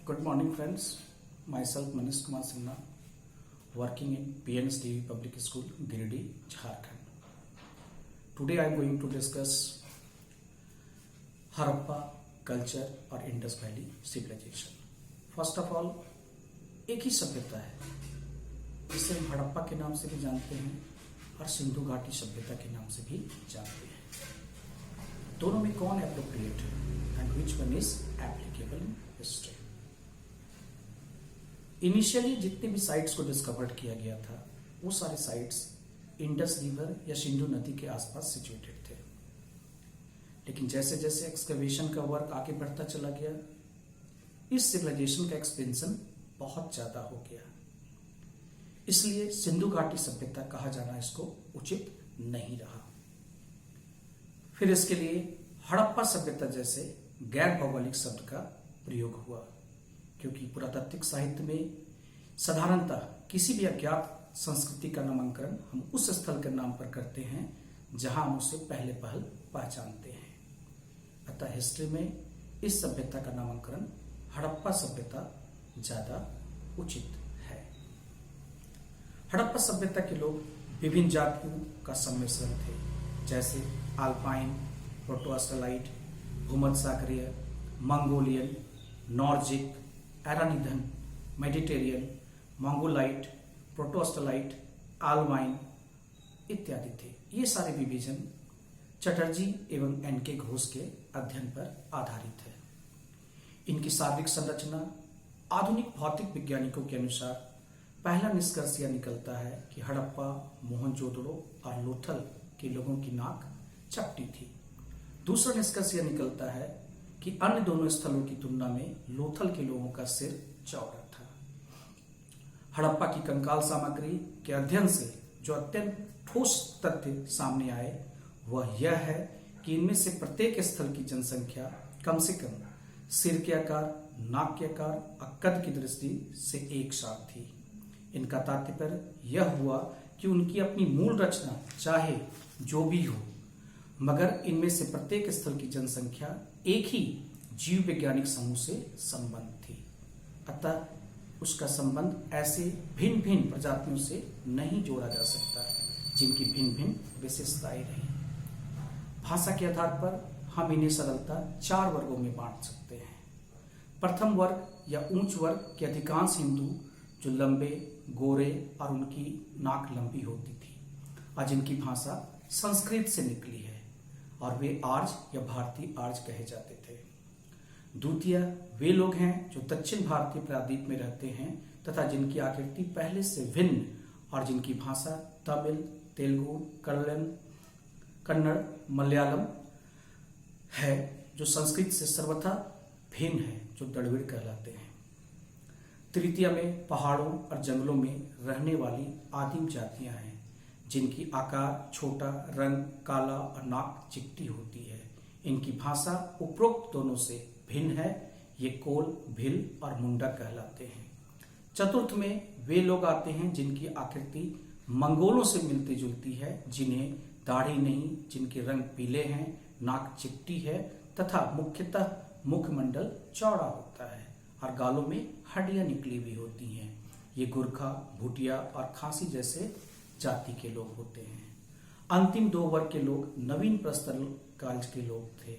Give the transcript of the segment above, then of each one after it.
Good morning, friends. Myself Manish Kumar Sinha, working in PNSDV Public School, Giridih, Jharkhand. Today I am going to discuss Harappa culture or Indus Valley civilization. First of all, एक ही सभ्यता है जिसे हम हड़प्पा के नाम से भी जानते हैं और सिंधु घाटी सभ्यता के नाम से भी जानते हैं। दोनों में कौन एप्रोप्रिएट है and which one is applicable in history. Initially जितने भी साइट्स को डिस्कवर्ड किया गया था वो सारे साइट्स इंडस रिवर या सिंधु नदी के आसपास सिचुएटेड थे, लेकिन जैसे जैसे एक्सकवेशन का वर्क आगे बढ़ता चला गया इस सिविलाइजेशन का एक्सपेंशन बहुत ज्यादा हो गया, इसलिए सिंधु घाटी सभ्यता कहा जाना इसको उचित नहीं रहा। फिर इसके लिए हड़प्पा सभ्यता जैसे गैर भौगोलिक शब्द का प्रयोग हुआ, क्योंकि पुरातात्विक साहित्य में साधारणतः किसी भी अज्ञात संस्कृति का नामकरण हम उस स्थल के नाम पर करते हैं जहां हम उसे पहले पहल पहचानते हैं। अतः हिस्ट्री में इस सभ्यता का नामकरण हड़प्पा सभ्यता ज्यादा उचित है। हड़प्पा सभ्यता के लोग विभिन्न जातियों का सम्मिश्रण थे, जैसे अल्पाइन, प्रोटोअस्ट्रालाइट, भूमध्य सागरीय, मंगोलियन, नॉर्जिक, एरानिधन, मेडिटेरियन, मंगोलाइट, प्रोटोअस्ट्रालाइट, आल्वाइन इत्यादि थे। ये सारे विभाजन चटर्जी एवं एनके घोष के अध्ययन पर आधारित है। इनकी शारीरिक संरचना आधुनिक भौतिक वैज्ञानिकों के अनुसार पहला निष्कर्ष यह निकलता है कि हड़प्पा, मोहनजोदड़ो और लोथल के लोगों की नाक चपटी थी। दूसरा निष्कर्ष यह निकलता है कि अन्य दोनों स्थलों की तुलना में लोथल के लोगों का सिर चौड़ा था। हड़प्पा की कंकाल सामग्री के अध्ययन से जो अत्यंत ठोस तथ्य सामने आए वह यह है कि इनमें से प्रत्येक स्थल की जनसंख्या कम से कम सिर के आकार, नाक के आकार और कद की दृष्टि से एक साथ थी। इनका तात्पर्य यह हुआ कि उनकी अपनी मूल रचना चाहे जो भी हो, मगर इनमें से प्रत्येक स्थल की जनसंख्या एक ही जीव वैज्ञानिक समूह से संबंध थी। अतः उसका संबंध ऐसे भिन्न भिन्न प्रजातियों से नहीं जोड़ा जा सकता जिनकी भिन्न भिन्न विशेषताएं रही। भाषा के आधार पर हम इन्हें सरलता 4 वर्गों में बांट सकते हैं। प्रथम वर्ग या उच्च वर्ग के अधिकांश हिंदू जो लंबे, गोरे और उनकी नाक लंबी होती थी और जिनकी भाषा संस्कृत से निकली है और वे आर्य या भारतीय आर्य कहे जाते थे। द्वितीय वे लोग हैं जो दक्षिण भारतीय प्रायद्वीप में रहते हैं तथा जिनकी आकृति पहले से भिन्न और जिनकी भाषा तमिल, तेलुगु, कन्नड़, मलयालम है, जो संस्कृत से सर्वथा भिन्न है, जो द्रविड़ कहलाते हैं। तृतीय में पहाड़ों और जंगलों में रहने वाली आदिम जातियां हैं, जिनकी आकार छोटा, रंग काला और नाक चिकटी होती है। इनकी भाषा उपरोक्त दोनों से भिन्न है, ये कोल, भिल और मुंडा कहलाते हैं। चतुर्थ में वे लोग आते हैं जिनकी आकृति मंगोलों से मिलती जुलती है, जिन्हें दाढ़ी नहीं, जिनके रंग पीले हैं, नाक चिकटी है तथा मुख्यतः मुखमंडल चौड़ा होता है और गालों में हड्डियां निकली हुई होती हैं। ये गुरखा, भूटिया और खासी जैसे जाति के लोग होते हैं। अंतिम 2 वर्ग के लोग नवीन प्रस्तर काल के लोग थे।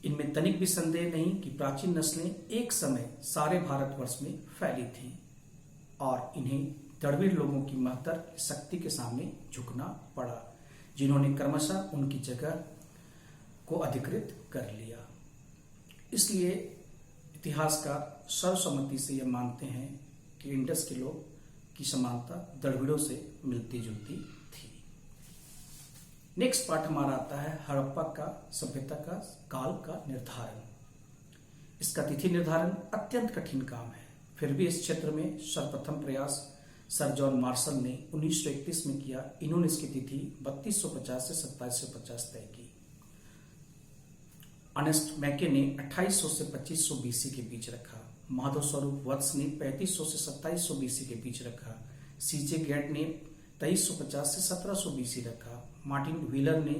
इनमें तनिक भी संदेह नहीं कि प्राचीन नस्लें एक समय सारे भारतवर्ष में फैली थीं और इन्हें द्रविड़ लोगों की महत्तर शक्ति के सामने झुकना पड़ा, जिन्होंने क्रमशः उनकी जगह को अधिकृत कर लिया। इसलिए इतिहासकार सर्वसम्मति से यह मानते हैं कि इंडस के लोग की समानता द्रविड़ों से मिलती जुलती थी। नेक्स्ट पार्ट हमारा आता है हड़प्पा का सभ्यता का काल का निर्धारण। इसका तिथि निर्धारण अत्यंत कठिन काम है, फिर भी इस क्षेत्र में सर्वप्रथम प्रयास सर जॉन मार्शल ने 1931 में किया। इन्होंने इसकी तिथि 3250 से 2750 तय की। अर्नेस्ट मैके ने 2800 से 2500 बीसी के बीच रखा। माधव स्वरूप वत्स ने 3500 से 2700 बीसी के बीच रखा। सीजे गेट ने 2350 से 1700 बीसी रखा। मार्टिन व्हीलर ने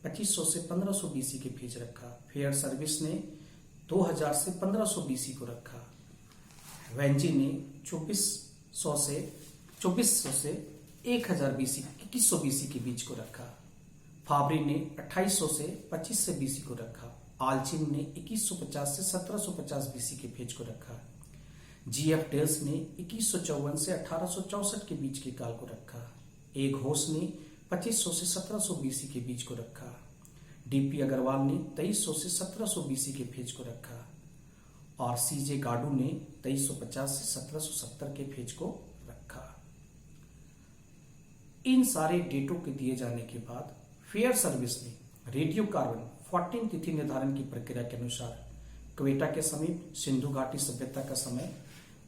2500 से 1500 बीसी के बीच रखा। फेयर सर्विस ने 2000 से 1500 बीसी को रखा। वेंजी ने 2400 से 1000 बीसी 2100 बीसी के बीच को रखा। फाबरी ने 2800 से 2500 बीसी को रखा। आल्चिन ने 2150 से 1750 बीसी के फेज को रखा। जीएफ टेल्स ने 2154 से 1864 के बीच के काल को रखा। ए घोष ने 2500 से 1700 बीसी के बीच को रखा। डीपी अग्रवाल ने 2300 से 1700 बीसी के फेज को रखा और सीजे गाडू ने 2350 से 1770 के फेज को रखा। इन सारे डेटों के दिए जाने के बाद फेयर सर्विस ने रेडियो कार्बन 14 तिथि निर्धारण की प्रक्रिया के अनुसार क्वेटा के समीप सिंधु घाटी सभ्यता का समय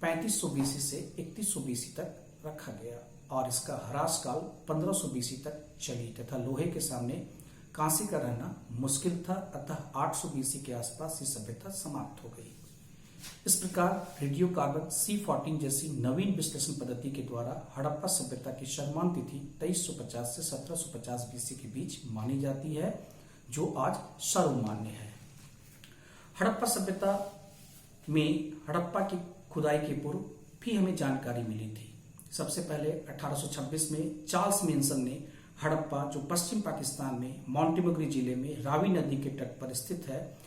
3500 बीसी से 3100 बीसी तक रखा गया और इसका ह्रास काल 1500 बीसी तक चली तथा लोहे के सामने कांसे का रहना मुश्किल था, अतः 800 बीसी के आसपास ये सभ्यता समाप्त हो गई। इस प्रकार रेडियो कार्बन C14 जैसी नवीन विश्लेषण पद्धति के द्वारा हड़प्पा सभ्यता की शर्मान तिथि 2350 से 1750 बीसी के बीच मानी जाती है, जो आज सर्वमान्य है। हड़प्पा सभ्यता में हड़प्पा की खुदाई के पूर्व भी हमें जानकारी मिली थी। सबसे पहले 1826 में चार्ल्स मेंसन ने हड़प्पा, जो पश्चिम पाकिस्तान में मोंटेगोमरी जिले में रावी नदी के तट पर स्थित है,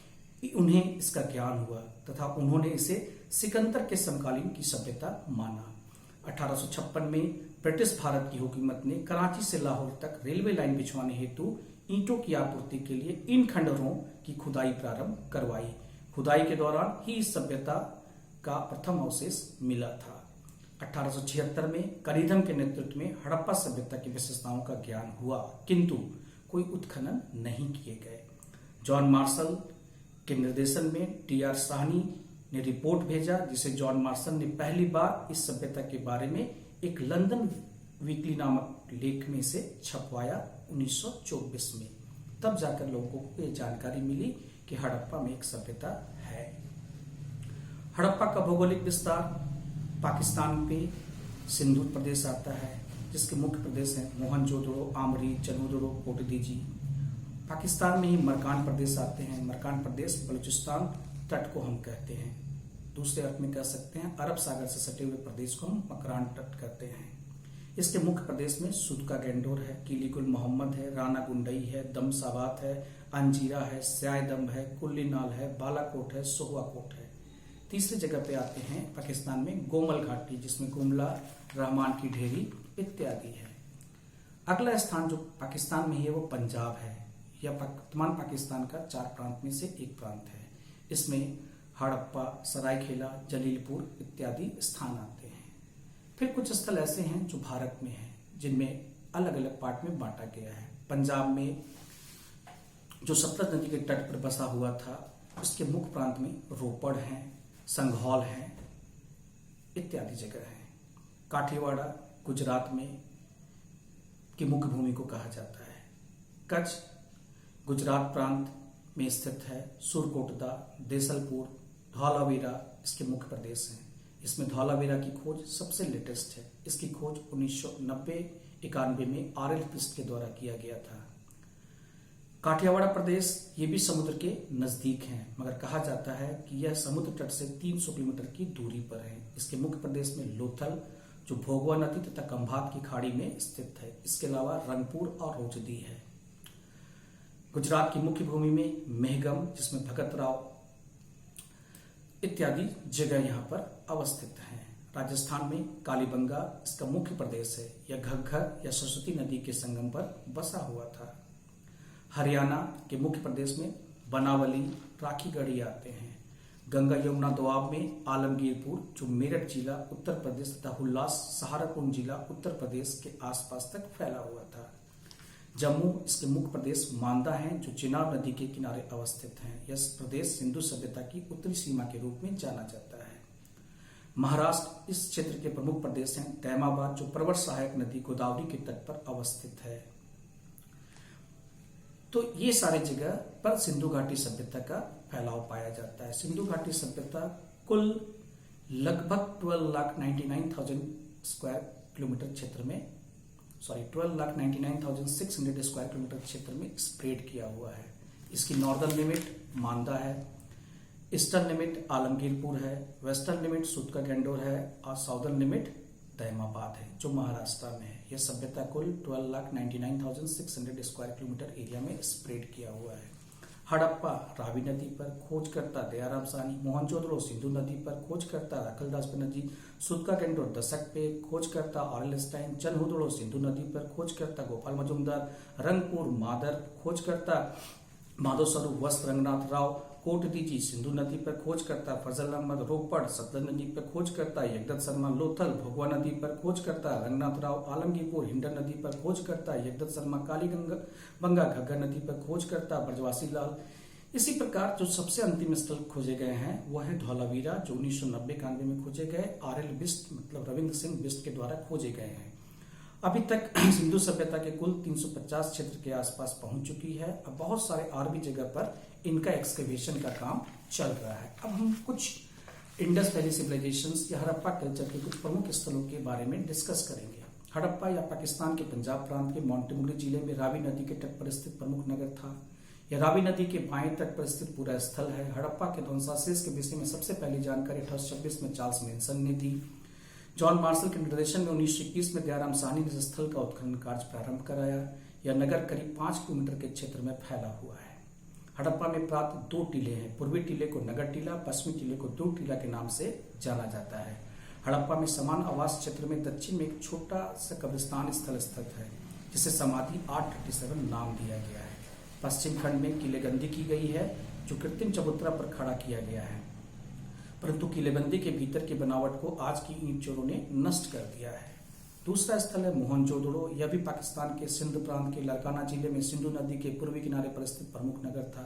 उन्हें इसका ज्ञान हुआ तथा उन्होंने इसे सिकंदर के समकालीन की सभ्यता माना। 1856 में ब्रिटिश भारत की हुकूमत ने कराची से लाहौर तक रेलवे लाइन बिछवाने हेतु ईंटों की आपूर्ति के लिए इन खंडहरों की खुदाई प्रारंभ करवाई। खुदाई के दौरान ही इस सभ्यता का प्रथम अवशेष मिला था। 1876 में कनिधम के नेतृत्व में हड़प्पा सभ्यता की विशेषताओं का ज्ञान हुआ, किंतु कोई उत्खनन नहीं किए गए। जॉन मार्शल के निर्देशन में टी.आर. साहनी ने रिपोर्ट भेजा, जिसे जॉन मार्शल ने पहली बार इस सभ्यता के बारे में एक लंदन वीकली नामक लेख में से छपवाया 1924 में। तब जाकर लोगों को ये जानकारी मिली कि हड़प्पा में एक सभ्यता है। हड़प्पा का भौगोलिक विस्तार पाकिस्तान पे सिंधु प्रदेश आता है, जिसके मुख्य प्रदेश हैं मोहनजोदड़ो, आमरी, चनोदड़ो, कोटदीजी। पाकिस्तान में ही मरकान प्रदेश आते हैं। मरकान प्रदेश बलूचिस्तान तट को हम कहते हैं। दूसरे अर्थ में कह सकते हैं अरब सागर से सटे हुए प्रदेश को हम मकरान तट कहते हैं। इसके मुख्य प्रदेश में सुदका गैंडोर है, किलीकुल मोहम्मद है, राना गुंडई है, दमसाबात है, अंजीरा है, स्यादम है, कुल्लीनाल है, बालाकोट है, सोहवाकोट है। तीसरी जगह पे आते हैं पाकिस्तान में गोमल घाटी, जिसमें गुमला, रहमान की ढेरी इत्यादि है। अगला स्थान जो पाकिस्तान में है वो पंजाब है। यह वर्तमान पाकिस्तान का 4 प्रांत में से एक प्रांत है। इसमें हड़प्पा, सरायखेला, जलीलपुर इत्यादि स्थान आते हैं। फिर कुछ स्थल ऐसे हैं जो भारत में हैं, जिनमें अलग अलग पार्ट में बांटा गया है। पंजाब में जो सतलज नदी के तट पर बसा हुआ था, उसके मुख्य प्रांत में रोपड़ है, संघौल है इत्यादि जगह है। काठियावाड़ गुजरात में की मुख्य भूमि को कहा जाता है। कच्छ गुजरात प्रांत में स्थित है। सुरकोटदा, देसलपुर, धौलावीरा इसके मुख्य प्रदेश हैं। इसमें धौलावीरा की खोज सबसे लेटेस्ट है। इसकी खोज 1990-91 में आर.एल. पृष्ठ के द्वारा किया गया था। काठियावाड़ प्रदेश ये भी समुद्र के नजदीक है, मगर कहा जाता है कि यह समुद्र तट से 300 किलोमीटर की दूरी पर है। इसके मुख्य प्रदेश में लोथल, जो भोगवा नदी तथा खंभात की खाड़ी में स्थित है। इसके अलावा रंगपुर और रोजदी है। गुजरात की मुख्य भूमि में मेहगम, जिसमें भगत राव इत्यादि जगह यहाँ पर अवस्थित हैं। राजस्थान में कालीबंगा इसका मुख्य प्रदेश है। यह घग्गर या सरस्वती नदी के संगम पर बसा हुआ था। हरियाणा के मुख्य प्रदेश में बनावली, राखीगढ़ी आते हैं। गंगा यमुना दोआब में आलमगीरपुर, जो मेरठ जिला उत्तर प्रदेश तथा हुल्लास सहारनपुर जिला उत्तर प्रदेश के आसपास तक फैला हुआ था। जम्मू इसके मुख्य प्रदेश मांदा हैं, जो चिनाब नदी के किनारे अवस्थित हैं। यह प्रदेश सिंधु सभ्यता की उत्तरी सीमा के रूप में जाना जाता है। महाराष्ट्र इस क्षेत्र के प्रमुख प्रदेश हैं। तैमाबाद, जो प्रवर सहायक नदी गोदावरी के तट पर अवस्थित है। तो ये सारे जगह पर सिंधु घाटी सभ्यता का फैलाव पाया जाता है। सिंधु घाटी सभ्यता कुल लगभग 12,99,000 स्क्वायर किलोमीटर क्षेत्र में 12,99,600 स्क्वायर किलोमीटर क्षेत्र में स्प्रेड किया हुआ है। इसकी नॉर्दर्न लिमिट मांदा है, ईस्टर्न लिमिट आलमगीरपुर है, वेस्टर्न लिमिट सूतका गेंडोर है और साउदर्न लिमिट दहमाबाद है जो महाराष्ट्र में है। यह सभ्यता कुल 12,99,600 स्क्वायर किलोमीटर एरिया में स्प्रेड किया हुआ है। हड़प्पा रावी नदी पर, खोजकर्ता दयाराम साहनी। मोहनजोदड़ो सिंधु नदी पर, खोजकर्ता राखलदास बनर्जी। सूतका गेंडोर दशक पे, खोजकर्ता ऑरेल स्टाइन। चनहुदड़ो सिंधु नदी पर, खोजकर्ता गोपाल मजुमदार। रंगपुर मादर, खोजकर्ता माधव स्वरूप वस्त्र रंगनाथ राव। कोटदीजी सिंधु नदी पर, खोजकर्ता फजल अहमद। रोपड़ सतलज नदी पर, खोजकर्ता यगदत्त शर्मा। लोथल भोगवा नदी पर, खोजकर्ता रंगनाथ राव। आलमगीरपुर हिंडन नदी पर, खोजकर्ता यगदत्त शर्मा। कालीबंगा घग्गर नदी पर, खोजकर्ता ब्रजवासी लाल। इसी प्रकार जो सबसे अंतिम स्थल खोजे गए हैं वह है धौलावीरा जो 1990-91 में खोजे गए। आरएल बिस्ट मतलब रविंद्र सिंह बिस्ट के द्वारा खोजे गए हैं। अभी तक सिंधु सभ्यता के कुल 350 क्षेत्र के आसपास पहुंच चुकी है। अब बहुत सारे और भी जगह पर इनका एक्सकेवेशन का काम चल रहा है। अब हम कुछ इंडस वैली सिविलाइजेशंस या हड़प्पा कल्चर के कुछ प्रमुख स्थलों के बारे में डिस्कस करेंगे। हड़प्पा या पाकिस्तान के पंजाब प्रांत के मोंटेगुमरी जिले में रावी नदी के तट पर स्थित प्रमुख नगर था। यह रावी नदी के बाएं तट पर स्थित पूरा स्थल है। हड़प्पा के ध्वंसावशेष के विषय में सबसे पहली जानकारी 1826 में चार्ल्स मेंसन ने दी। जॉन मार्शल के निर्देशन में 1921 में दयाराम साहनी ने स्थल का उत्खनन कार्य प्रारंभ कराया। यह नगर करीब 5 किलोमीटर के क्षेत्र में फैला हुआ है। हड़प्पा में प्राप्त 2 टीले हैं। पूर्वी टीले को नगर टीला, पश्चिमी टीले को दुर्ग टीला के नाम से जाना जाता है। हड़प्पा में समान आवास क्षेत्र में दक्षिण में एक छोटा सा कब्रिस्तान स्थल स्थित है जिसे समाधि 837 नाम दिया गया है। पश्चिम खंड में किलेगंदी की गई है जो कृत्रिम चबूतरा पर खड़ा किया गया है, परंतु किलेबंदी के भीतर की बनावट को आज की ईंट चोरों ने नष्ट कर दिया है। दूसरा स्थल है मोहनजोदड़ो। यह भी पाकिस्तान के सिंध प्रांत के लारकाना जिले में सिंधु नदी के पूर्वी किनारे पर स्थित प्रमुख नगर था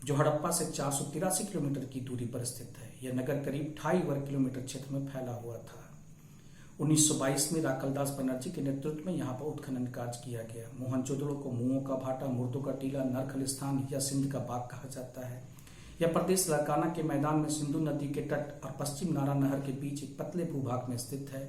जो हड़प्पा से 483 किलोमीटर की दूरी पर स्थित है। यह नगर करीब 2.5 वर्ग किलोमीटर क्षेत्र में फैला हुआ था। 1922 में राखलदास बनर्जी के नेतृत्व में यहाँ पर उत्खनन कार्य किया गया। मोहनजोदड़ो को मुओं का भाटा, मुर्दों का टीला, नरखलिस्तान या सिंध का बाग कहा जाता है। यह प्रदेश लारकाना के मैदान में सिंधु नदी के तट और पश्चिम नारा नहर के बीच एक पतले भूभाग में स्थित है।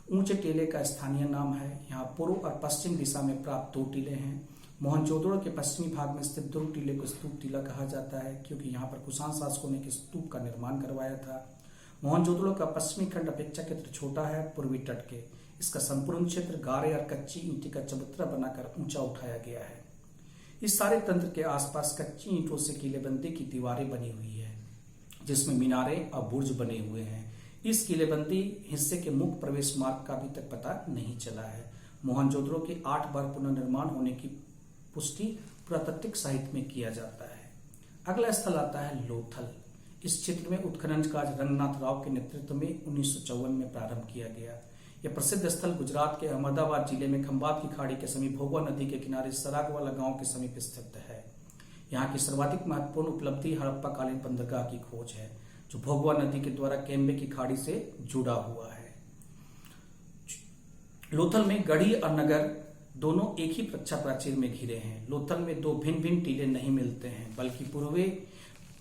ऊंचे टीले का स्थानीय नाम है। यहाँ पूर्व और पश्चिम दिशा में प्राप्त 2 टीले हैं। मोहनजोदड़ो के पश्चिमी भाग में स्थित दुर्ग टीले को स्तूप टीला कहा जाता है क्योंकि यहाँ पर कुषाण शासकों ने स्तूप का निर्माण करवाया था। मोहनजोदड़ो का पश्चिमी खंड अपेक्षाकृत छोटा है पूर्वी तट के। इसका संपूर्ण क्षेत्र गारे और कच्ची ईंटी का चबूतरा बनाकर ऊंचा उठाया गया है। इस सारे तंत्र के आसपास कच्ची ईंटों से किलेबंदी की दीवारें बनी हुई है जिसमें मीनारे और बुर्ज बने हुए हैं। इस किलेबंदी हिस्से के मुख्य प्रवेश मार्ग का अभी तक पता नहीं चला है। मोहनजोदड़ो के 8 बार पुनर्निर्माण होने की पुष्टि पुरातात्विक साहित्य में किया जाता है। अगला स्थल आता है लोथल। इस क्षेत्र में उत्खनन कार्य रंगनाथ राव के नेतृत्व में 1954 में प्रारंभ किया गया। यह प्रसिद्ध स्थल गुजरात के अहमदाबाद जिले में खंबात की खाड़ी के समीप भोगवा नदी के किनारे सरागवाला गांव के समीप स्थित है। यहाँ की सर्वाधिक महत्वपूर्ण उपलब्धि हड़प्पा कालीन बंदरगाह की खोज है जो भोगवा नदी के द्वारा केम्बे की खाड़ी से जुड़ा हुआ है। लोथल में गढ़ी और नगर दोनों एक ही रक्षा प्राचीर में घिरे हैं। लोथल में 2 भिन्न भिन्न टीले नहीं मिलते हैं बल्कि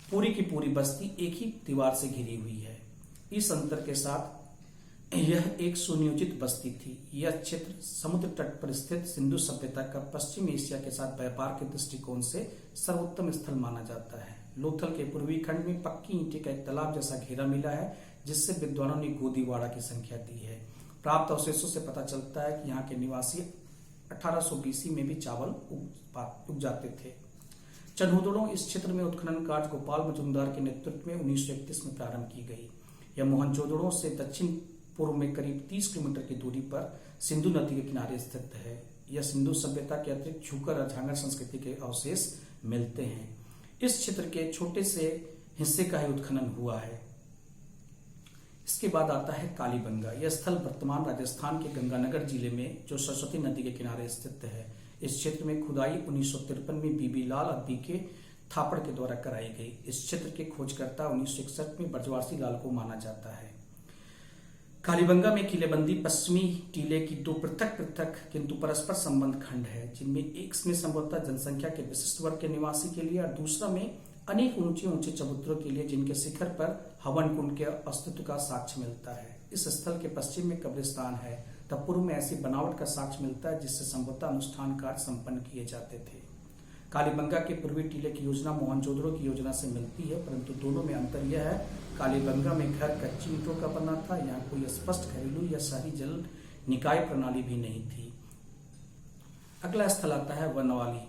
पूरी की पूरी बस्ती एक ही दीवार से घिरी हुई है। इस अंतर के साथ यह एक सुनियोजित बस्ती थी। यह क्षेत्र समुद्र तट पर स्थित सिंधु सभ्यता का पश्चिम एशिया के साथ व्यापार के दृष्टिकोण से सर्वोत्तम स्थल माना जाता है। लोथल के पूर्वी खंड में पक्की ईंटे का एक तालाब जैसा घेरा मिला है जिससे विद्वानों ने गोदीवाड़ा की संख्या दी है। प्राप्त अवशेषों से पता चलता है कि यहाँ के निवासी 1800 BC में भी चावल उग जाते थे। चनहुदड़ो इस क्षेत्र में उत्खनन कार्य गोपाल मजुमदार के नेतृत्व में 1931 में प्रारंभ की गई। यह मोहनजोदड़ो से दक्षिण पूर्व में करीब 30 किलोमीटर की दूरी पर सिंधु नदी के किनारे स्थित है। यह सिंधु सभ्यता के अतिरिक्त छूकर और झांगर संस्कृति के अवशेष मिलते हैं। इस क्षेत्र के छोटे से हिस्से का ही उत्खनन हुआ है। इसके बाद आता है कालीबंगा। यह स्थल वर्तमान राजस्थान के गंगानगर जिले में जो सरस्वती नदी के किनारे स्थित है। इस क्षेत्र में खुदाई 1953 में बीबी लाल और बीके थापड़ के द्वारा कराई गई। इस क्षेत्र के खोजकर्ता 1961 में ब्रजवासी लाल को माना जाता है। कालीबंगा में किलेबंदी पश्चिमी टीले की 2 पृथक किंतु परस्पर संबंध खंड है जिनमें एक में संभवतः जनसंख्या के विशिष्ट वर्ग के निवासी के लिए और दूसरा में अनेक ऊंचे चबूतरों के लिए जिनके शिखर पर हवन कुंड के अस्तित्व का साक्ष्य मिलता है। इस स्थल के पश्चिम में कब्रिस्तान है तब पूर्व में ऐसी बनावट का साक्ष्य मिलता है जिससे संभवतः अनुष्ठान कार्य संपन्न किए जाते थे। कालीबंगा के पूर्वी टीले की योजना मोहनजोदड़ो की योजना से मिलती है, परंतु दोनों में अंतर यह है, कालीबंगा में घर कच्ची ईंटों का बना था, यहाँ कोई स्पष्ट घरेलू या शहरी जल निकाय प्रणाली भी नहीं थी। अगला स्थल आता है वनवाली।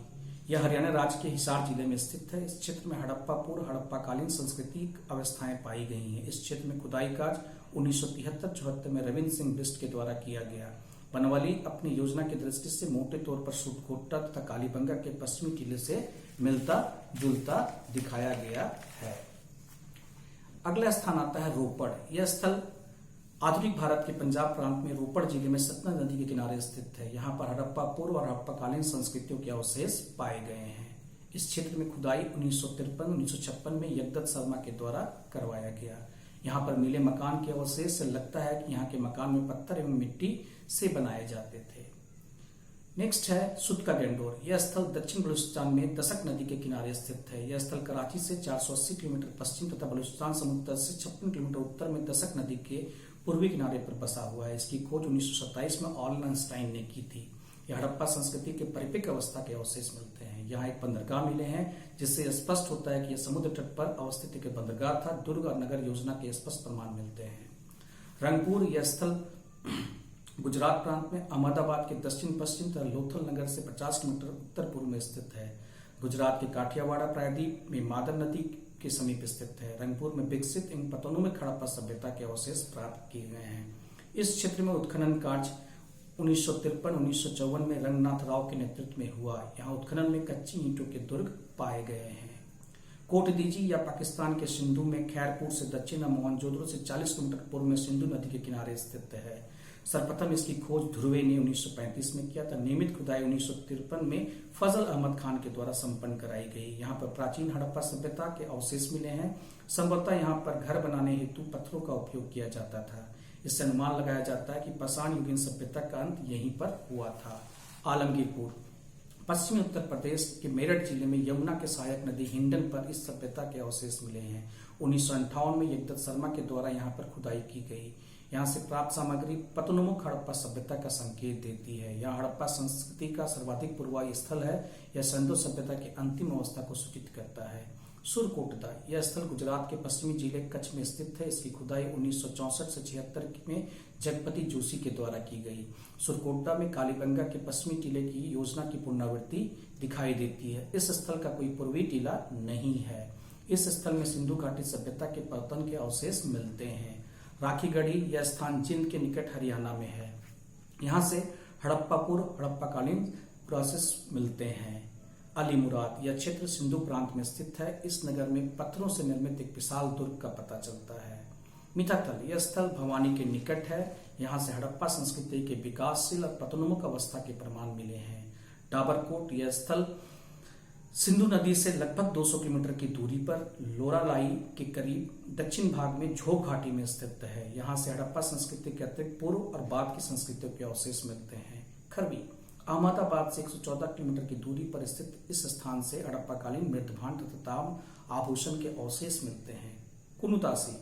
यह हरियाणा राज्य के हिसार जिले में स्थित है। इस क्षेत्र में हड़प्पा पूर्व हड़प्पाकालीन सांस्कृतिक अवस्थाएं पाई गई हैं। इस क्षेत्र में खुदाई कार्य 1973-74 में रविंद्र सिंह बिष्ट के द्वारा किया गया। वनवाली अपनी योजना की दृष्टि से मोटे तौर पर सुरकोटा तथा कालीबंगा के पश्चिमी टीले से मिलता जुलता दिखाया गया है। अगला स्थान आता है रोपड़। यह स्थल आधुनिक भारत के पंजाब प्रांत में रोपड़ जिले में सतलज नदी के किनारे स्थित है। यहाँ पर हड़प्पा पूर्व और हड़प्पाकालीन संस्कृतियों के अवशेष पाए गए हैं। इस क्षेत्र में खुदाई 1953-1956 में यज्ञदत्त शर्मा के द्वारा करवाया गया। यहाँ पर मिले मकान के अवशेष से लगता है कि यहाँ के मकान में पत्थर एवं मिट्टी से बनाए जाते थे। नेक्स्ट है सुत का गेंडोर। यह स्थल दक्षिण बलूचिस्तान में दशक नदी के किनारे स्थित है। यह स्थल कराची से 480 किलोमीटर पश्चिम तथा बलूचिस्तान समुद्र से 56 किलोमीटर उत्तर में दशक नदी के पूर्वी किनारे पर बसा हुआ है। इसकी खोज 1927 में ऑलनस्टाइन ने की थी। यह हड़प्पा संस्कृति के परिपक्व अवस्था के अवशेष मिलते हैं। यहाँ एक बंदरगाह मिले हैं, जिससे स्पष्ट होता है कि यह समुद्र तट पर अवस्थित एक बंदरगाह था। दुर्ग और नगर योजना के स्पष्ट प्रमाण मिलते हैं। रंगपुर। यह स्थल गुजरात प्रांत में अहमदाबाद के दक्षिण पश्चिम तथा लोथल नगर से 50 किलोमीटर उत्तर पूर्व में स्थित है। गुजरात के काठियावाड़ प्रायद्वीप में मादर नदी के समीप स्थित है। रंगपुर में विकसित एवं पतोनुमिक हड़प्पा सभ्यता के अवशेष प्राप्त किए गए हैं। इस क्षेत्र में उत्खनन कार्य 1953-1954 में रंगनाथ राव के नेतृत्व में हुआ। यहाँ उत्खनन में कच्ची ईंटों के दुर्ग पाए गए हैं। कोटदीजी या पाकिस्तान के सिंधु में खैरपुर से दक्षिण मोहनजोदड़ो से 40 किलोमीटर पूर्व में सिंधु नदी के किनारे स्थित है। सर्वप्रथम इसकी खोज ध्रुवे ने 1935 में किया था। नियमित खुदाई 1953 में फजल अहमद खान के द्वारा संपन्न कराई गई। यहाँ पर प्राचीन हड़प्पा सभ्यता के अवशेष मिले हैं। संभवतः यहाँ पर घर बनाने हेतु पत्थरों का उपयोग किया जाता था। इससे अनुमान लगाया जाता है कि पाषाण युगीन सभ्यता का अंत यहीं पर हुआ था। आलमगीरपुर। पश्चिमी उत्तर प्रदेश के मेरठ जिले में यमुना के सहायक नदी हिंडन पर इस सभ्यता के अवशेष मिले हैं। 1958 में यज्ञदत्त शर्मा के द्वारा यहाँ पर खुदाई की गई। यहाँ से प्राप्त सामग्री पतोन्मुख हड़प्पा सभ्यता का संकेत देती है। यह हड़प्पा संस्कृति का सर्वाधिक पूर्वाई स्थल है। यह सिंधु सभ्यता की अंतिम अवस्था को सूचित करता है। सुरकोटदा। यह स्थल गुजरात के पश्चिमी जिले कच्छ में स्थित है। इसकी खुदाई 1964 से 76 में जगपति जोशी के द्वारा की गई। सुरकोटदा में कालीबंगा के पश्चिमी टीले की योजना की पुनरावृत्ति दिखाई देती है। इस स्थल का कोई पूर्वी टीला नहीं है। इस स्थल में सिंधु घाटी सभ्यता के पतन के अवशेष मिलते हैं। राखीगढ़ी। यह स्थान जिंद के निकट हरियाणा में है। यहाँ से हड़प्पा पूर्व हड़प्पाकालीन प्रोसेस मिलते हैं। अली मुराद। यह क्षेत्र सिंधु प्रांत में स्थित है। इस नगर में पत्थरों से निर्मित एक विशाल दुर्ग का पता चलता है। मिठातल। यह स्थल भवानी के निकट है। यहाँ से हड़प्पा संस्कृति के विकासशील और पतोन्मुख अवस्था के प्रमाण मिले हैं। डाबरकोट। यह स्थल सिंधु नदी से लगभग 200 किलोमीटर की दूरी पर लोरालाई के करीब दक्षिण भाग में झोक घाटी में स्थित है। यहाँ से हड़प्पा संस्कृति के अतिरिक्त पूर्व और बाद की संस्कृतियों के अवशेष मिलते हैं। खरवी। अहमदाबाद से 114 किलोमीटर की दूरी पर स्थित इस स्थान से हड़प्पाकालीन मृतभांड तथा ताम्र आभूषण के अवशेष मिलते हैं। कुनुतासी।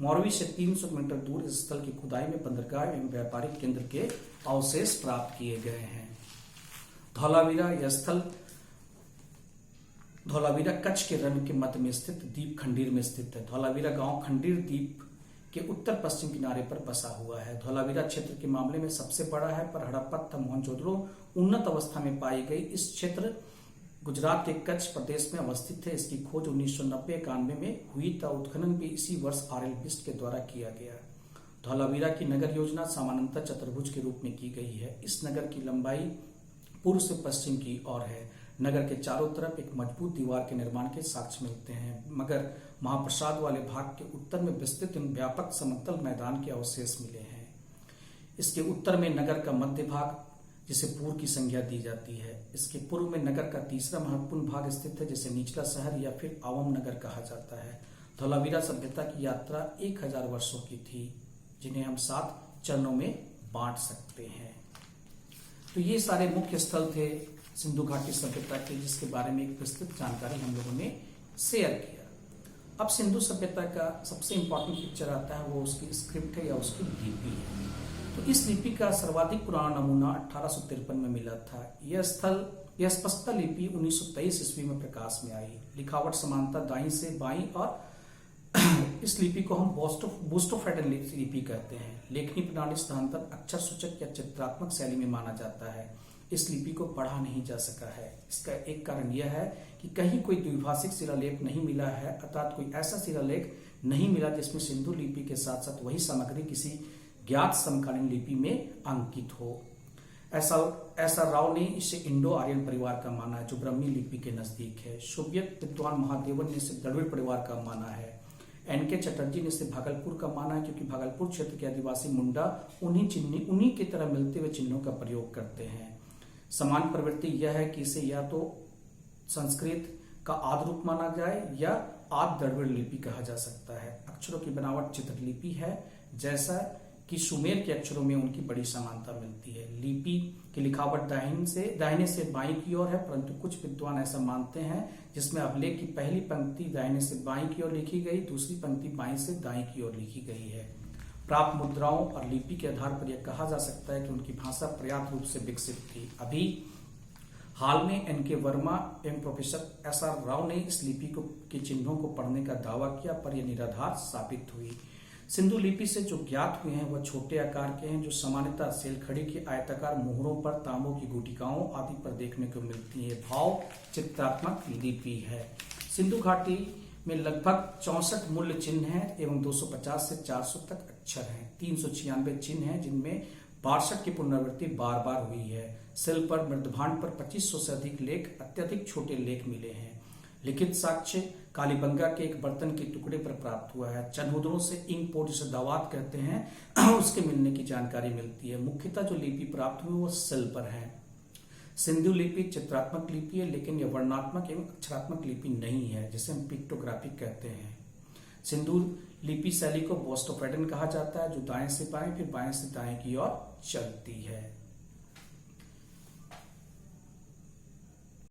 मौरवी से 300 किलोमीटर दूर इस स्थल की खुदाई में बंदरगाह एवं व्यापारिक केंद्र के अवशेष प्राप्त किए गए हैं। धौलावीरा। यह स्थल धौलावीरा कच्छ के रण के मध्य में स्थित द्वीप खंडीर में स्थित है। धौलावीरा गांव खंडीर द्वीप के उत्तर पश्चिम किनारे पर बसा हुआ है। धौलावीरा क्षेत्र के मामले में सबसे बड़ा है, पर हड़प्पा तथा मोहनजोदड़ो उन्नत अवस्था में पाई गई। इस क्षेत्र गुजरात के कच्छ प्रदेश में अवस्थित है। इसकी खोज 1990-91 में हुई था। उत्खनन भी इसी वर्ष आर.एल. बिष्ट के द्वारा किया गया। धौलावीरा की नगर योजना समानांतर चतुर्भुज के रूप में की गई है। इस नगर की लंबाई पूर्व से पश्चिम की ओर है। नगर के चारों तरफ एक मजबूत दीवार के निर्माण के साक्ष्य मिलते हैं, मगर महाप्रसाद वाले भाग के उत्तर में विस्तृत एवं व्यापक समतल मैदान के अवशेष मिले हैं। इसके उत्तर में नगर का मध्य भाग, जिसे पूर्व की संज्ञा दी जाती है। इसके पूर्व में नगर का तीसरा महत्वपूर्ण भाग स्थित है, जिसे निचला शहर या फिर आवाम नगर कहा जाता है। धौलावीरा सभ्यता की यात्रा 1000 वर्षों की थी, जिन्हें हम 7 चरणों में बांट सकते हैं। तो ये सारे मुख्य स्थल थे सिंधु घाटी सभ्यता के, जिसके बारे में एक विस्तृत जानकारी हम लोगों ने शेयर किया। अब सिंधु सभ्यता का सबसे इंपॉर्टेंट पिक्चर आता है, वो उसकी स्क्रिप्ट है या उसकी लिपि है। तो इस लिपि का सर्वाधिक पुराना नमूना 1853 में मिला था। यह स्पष्टता लिपि 1923 ईस्वी में प्रकाश में आई। लिखावट समानता दाईं से बाईं और इस लिपि को हम बूस्टोफैडन लिपि कहते हैं। लेखनी प्रणाली स्थानांतर अक्षर सूचक या चित्रात्मक शैली में माना जाता है। इस लिपि को पढ़ा नहीं जा सका है। इसका एक कारण यह है कि कहीं कोई द्विभाषिक शिलालेख नहीं मिला है, अर्थात कोई ऐसा शिलालेख नहीं मिला जिसमें सिंधु लिपि के साथ साथ वही सामग्री किसी ज्ञात समकालीन लिपि में अंकित हो। ऐसा राव ने इसे इंडो आर्यन परिवार का माना है, जो ब्रह्मी लिपि के नजदीक है। सोवियत विद्वान महादेवन ने इसे द्रविड़ परिवार का माना है। एनके चटर्जी ने इसे भागलपुर का माना है, क्योंकि भागलपुर क्षेत्र के आदिवासी मुंडा उन्हीं की तरह मिलते हुए चिन्हों का प्रयोग करते हैं। समान प्रवृत्ति यह है कि इसे या तो संस्कृत का आदि रूप माना जाए या आदि द्रविड़ लिपि कहा जा सकता है। अक्षरों की बनावट चित्रलिपि है, जैसा कि सुमेर के अक्षरों में उनकी बड़ी समानता मिलती है। लिपि की लिखावट दाहिने से बाईं की ओर है, परंतु कुछ विद्वान ऐसा मानते हैं जिसमें अभिलेख की पहली पंक्ति दाहिने से बाईं की ओर लिखी गई, दूसरी पंक्ति बाईं से दाईं की ओर लिखी गई है। प्राप्त मुद्राओं और लिपि के आधार पर यह कहा जा सकता है कि उनकी भाषा पर्याप्त रूप से विकसित थी। अभी हाल में एनके वर्मा एवं प्रोफेसर एसआर राव ने इस लिपि के चिन्हों को पढ़ने का दावा किया, पर यह निराधार साबित हुई। सिंधु लिपि से जो ज्ञात हुए हैं वह छोटे आकार के हैं, जो सामान्यतः सेलखड़ी की आयताकार मोहरों पर तांबों की गुटिकाओं आदि पर देखने को मिलती है। भाव चित्रात्मक लिपि है। सिंधु घाटी में लगभग 64 मूल्य चिन्ह हैं एवं 250 से 400 तक अक्षर हैं। 396 चिन्ह हैं, जिनमें 62 की पुनरावृत्ति बार बार हुई है। शिल्प पर मृदभांड पर 2500 से अधिक लेख, अत्यधिक छोटे लेख मिले हैं। लिखित साक्ष्य कालीबंगा के एक बर्तन के टुकड़े पर प्राप्त हुआ है। चनहुदरों से इंक पोट, जिसे दावात कहते हैं, उसके मिलने की जानकारी मिलती है। मुख्यतः जो लिपि प्राप्त हुई वो शिल्प पर है। सिंधु लिपि चित्रात्मक लिपि है, लेकिन यह वर्णात्मक एवं अक्षरात्मक लिपि नहीं है, जिसे हम पिक्टोग्राफिक कहते हैं। सिंधु लिपि शैली को बूस्टोफैडन कहा जाता है, जो दाएं से बाएं फिर बाएं से दाएं की ओर चलती है।